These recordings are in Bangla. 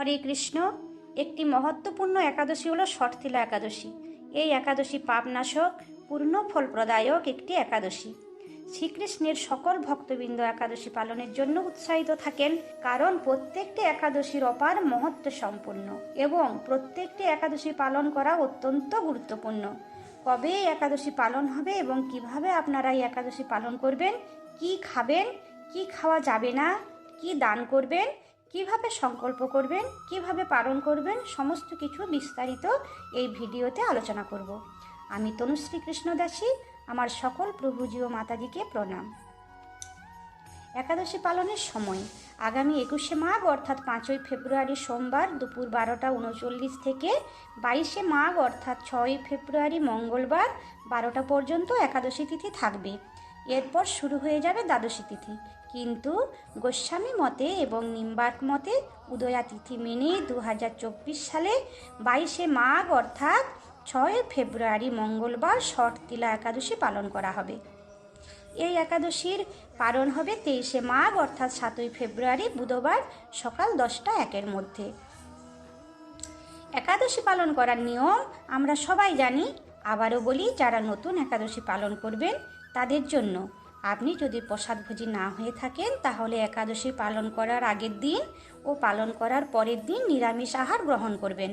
হরে কৃষ্ণ। একটি মহত্বপূর্ণ একাদশী হলো শর্তিলা একাদশী। এই একাদশী পাপনাশক, পূর্ণ ফলপ্রদায়ক একটি একাদশী। শ্রীকৃষ্ণের সকল ভক্তবৃন্দ একাদশী পালনের জন্য উৎসাহিত থাকেন, কারণ প্রত্যেকটি একাদশীর অপার মহত্ব সম্পন্ন এবং প্রত্যেকটি একাদশী পালন করা অত্যন্ত গুরুত্বপূর্ণ। কবে এই একাদশী পালন হবে এবং কিভাবে আপনারা এই একাদশী পালন করবেন, কি খাবেন, কি খাওয়া যাবে না, কি দান করবেন, কিভাবে সংকল্প করবেন, কিভাবে পালন করবেন, সমস্ত কিছু বিস্তারিত এই ভিডিওতে আলোচনা করব। আমি তনুশ্রী কৃষ্ণ দাসী। আমার সকল প্রভুজি ও মাতাজিকে প্রণাম। একাদশী পালনের সময় আগামী 21শে মাঘ অর্থাৎ 5ই ফেব্রুয়ারি সোমবার দুপুর 12টা 39 থেকে 22শে মাঘ অর্থাৎ 6ই ফেব্রুয়ারি মঙ্গলবার 12টা পর্যন্ত একাদশী তিথি থাকবে। এরপর শুরু হয়ে যাবে দ্বাদশী তিথি। কিন্তু গোস্বামী মতে এবং নিম্বার্ক মতে উদয়া তিথি মেনে 2024 সালে 22শে মাঘ অর্থাৎ 6ই ফেব্রুয়ারি মঙ্গলবার শর্তিলা একাদশী পালন করা হবে। এই একাদশীর পালন হবে 23শে মাঘ অর্থাৎ 7ই ফেব্রুয়ারি বুধবার সকাল 10টা 1 মধ্যে। একাদশী পালন করার নিয়ম আমরা সবাই জানি। আবারও বলি, যারা নতুন একাদশী পালন করবেন তাদের জন্য, আপনি যদি প্রসাদভোজী না হয়ে থাকেন তাহলে একাদশী পালন করার আগের দিন ও পালন করার পরের দিন নিরামিষ আহার গ্রহণ করবেন।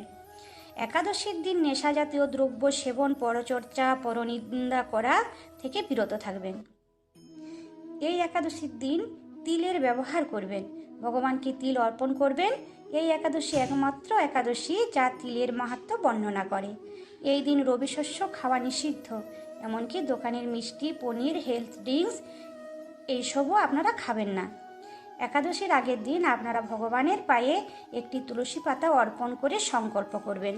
একাদশীর দিন নেশাজাতীয় দ্রব্য সেবন, পরচর্চা, পরনিন্দা করা থেকে বিরত থাকবেন। এই একাদশীর দিন তিলের ব্যবহার করবেন, ভগবানকে তিল অর্পণ করবেন। এই একাদশী একমাত্র একাদশী যা তিলের মাহাত্ম্য বর্ণনা করে। এই দিন রবি শস্য খাওয়া নিষিদ্ধ, এমনকি দোকানের মিষ্টি, পনির, হেলথ ড্রিঙ্কস এইসবও আপনারা খাবেন না। একাদশীর আগের দিন আপনারা ভগবানের পায়ে একটি তুলসী পাতা অর্পণ করে সংকল্প করবেন।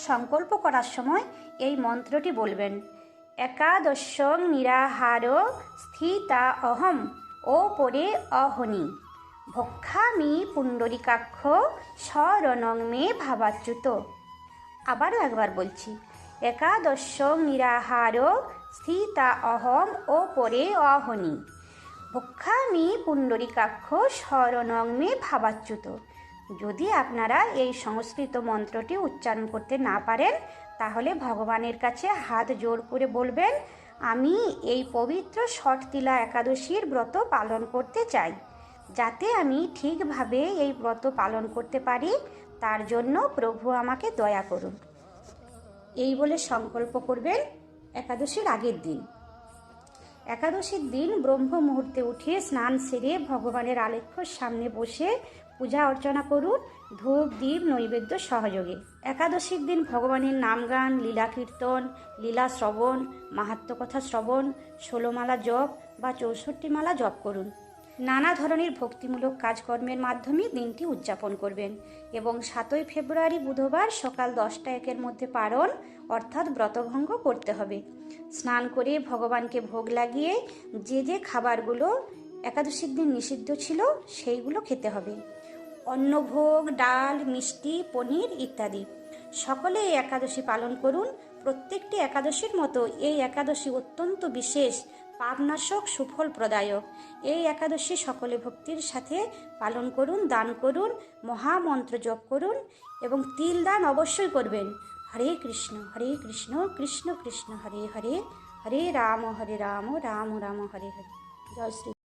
সংকল্প করার সময় এই মন্ত্রটি বলবেন: একাদশং নিরাহার স্থিতা অহম ও পরে অহনি ভক্ষামি পুণ্ডরিকাক্ষ শরণং মে ভাবাচ্যুত। আবারও একবার বলছি, একাদশং নিরাহার স্থিতা অহম ও পরে অহনি ভক্ষামি পুণ্ডরিকাক্ষ শরণং মে ভাবাচ্যুত। যদি আপনারা এই সংস্কৃত মন্ত্রটি উচ্চারণ করতে না পারেন তাহলে ভগবানের কাছে হাত জোড় করে বলবেন, আমি এই পবিত্র শর্তিলা একাদশীর ব্রত পালন করতে চাই। যাতে আমি ঠিকভাবে এই ব্রত পালন করতে পারি তার জন্য প্রভু আমাকে দয়া করুন। এই বলে সংকল্প করবেন একাদশীর আগের দিন। একাদশীর দিন ব্রহ্ম মুহূর্তে উঠে স্নান সেরে ভগবানের আলেখ্যর সামনে বসে পূজা অর্চনা করুন, ধূপ দীপ নৈবেদ্য সহযোগে। একাদশীর দিন ভগবানের নামগান, লীলা কীর্তন, লীলা শ্রবণ, মাহাত্ম্য কথা শ্রবণ, 16 মালা জপ বা 64 মালা জপ করুন। নানা ধরনের ভক্তিমূলক কাজকর্মের মাধ্যমে দিনটি উদযাপন করবেন এবং 7ই ফেব্রুয়ারি বুধবার সকাল 10টা 1 মধ্যে পারণ অর্থাৎ ব্রতভঙ্গ করতে হবে। স্নান করে ভগবানকে ভোগ লাগিয়ে যে যে খাবারগুলো একাদশীর দিন নিষিদ্ধ ছিল সেইগুলো খেতে হবে। অন্নভোগ, ডাল, মিষ্টি, পনির ইত্যাদি। সকলে এই একাদশী পালন করুন। প্রত্যেকটি একাদশীর মতো এই একাদশী অত্যন্ত বিশেষ, পাপনাশক, সুফল প্রদায়ক। এই একাদশী সকলে ভক্তির সাথে পালন করুন, দান করুন, মহামন্ত্র জপ করুন এবং তিল দান অবশ্যই করবেন। হরে কৃষ্ণ কৃষ্ণ কৃষ্ণ হরে হরে, হরে রাম রাম রাম হরে হরে। জয় শ্রী।